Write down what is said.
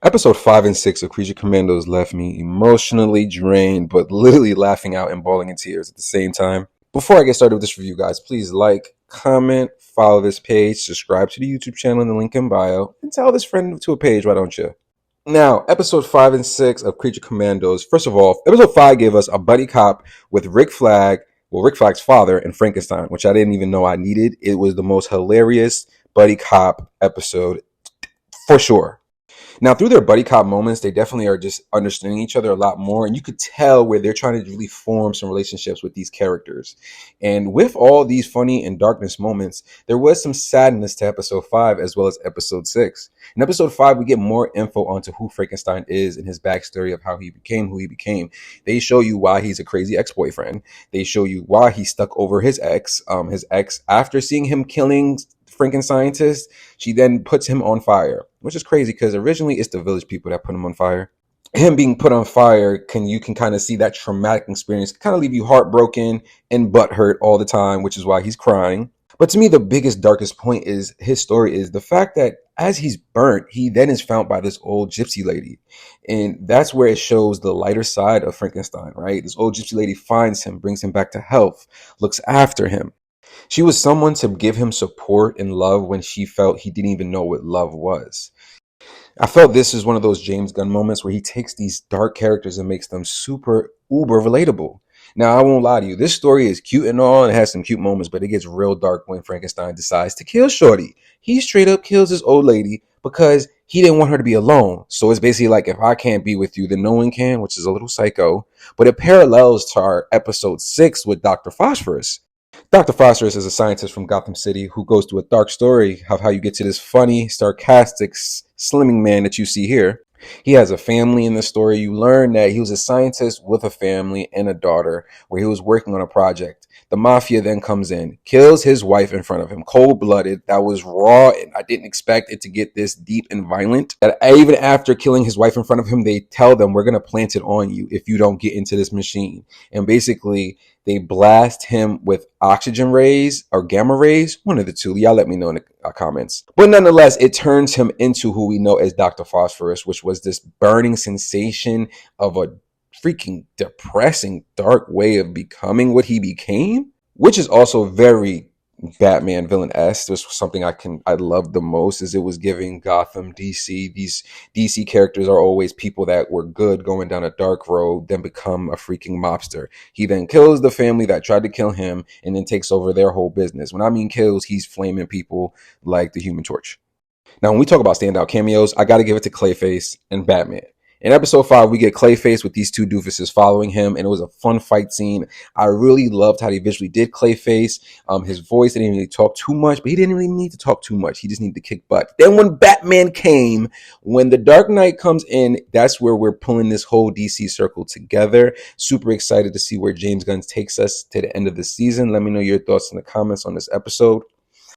Episode 5 and 6 of Creature Commandos left me emotionally drained, but literally laughing out and bawling in tears at the same time. Before I get started with this review, guys, please like, comment, follow this page, subscribe to the YouTube channel in the link in bio, and tell this friend to a page, why don't you? Now, episode 5 and 6 of Creature Commandos. First of all, episode 5 gave us a buddy cop with Rick Flag's father, and Frankenstein, which I didn't even know I needed. It was the most hilarious buddy cop episode for sure. Now, through their buddy cop moments, they definitely are just understanding each other a lot more. And you could tell where they're trying to really form some relationships with these characters. And with all these funny and darkness moments, there was some sadness to episode 5 as well as episode 6. In episode 5, we get more info onto who Frankenstein is and his backstory of how he became who he became. They show you why he's a crazy ex-boyfriend. They show you why he stuck over his ex. His ex, after seeing him killing Franken-scientist, she then puts him on fire, which is crazy because originally it's the village people that put him on fire. Him being put on fire, you can kind of see that traumatic experience kind of leave you heartbroken and butthurt all the time, which is why he's crying. But to me, the biggest, darkest point is his story is the fact that as he's burnt, he then is found by this old gypsy lady. And that's where it shows the lighter side of Frankenstein, right? This old gypsy lady finds him, brings him back to health, looks after him. She was someone to give him support and love when she felt he didn't even know what love was. I felt this is one of those James Gunn moments where he takes these dark characters and makes them super uber relatable. Now, I won't lie to you. This story is cute and all, and it has some cute moments, but it gets real dark when Frankenstein decides to kill Shorty. He straight up kills this old lady because he didn't want her to be alone. So it's basically like, if I can't be with you, then no one can, which is a little psycho. But it parallels to our episode 6 with Dr. Phosphorus. Dr. Phosphorus is a scientist from Gotham City who goes through a dark story of how you get to this funny, sarcastic, slimming man that you see here. He has a family in the story. You learn that he was a scientist with a family and a daughter where he was working on a project. The mafia then comes in, kills his wife in front of him, cold-blooded. That was raw, and I didn't expect it to get this deep and violent. That even after killing his wife in front of him, they tell them, we're going to plant it on you if you don't get into this machine. And basically, they blast him with oxygen rays or gamma rays, one of the two. Y'all let me know in the comments. But nonetheless, it turns him into who we know as Dr. Phosphorus, which was this burning sensation of a freaking depressing, dark way of becoming what he became, which is also very Batman villain-esque. This was something I love the most, is it was giving Gotham, DC. These DC characters are always people that were good going down a dark road, then become a freaking mobster. He then kills the family that tried to kill him and then takes over their whole business. When I mean kills, he's flaming people like the Human Torch. Now, when we talk about standout cameos, I got to give it to Clayface and Batman. In episode 5, we get Clayface with these two doofuses following him, and it was a fun fight scene. I really loved how they visually did Clayface. His voice didn't really talk too much, but he didn't really need to talk too much. He just needed to kick butt. Then when Batman came, when the Dark Knight comes in, that's where we're pulling this whole DC circle together. Super excited to see where James Gunn takes us to the end of the season. Let me know your thoughts in the comments on this episode.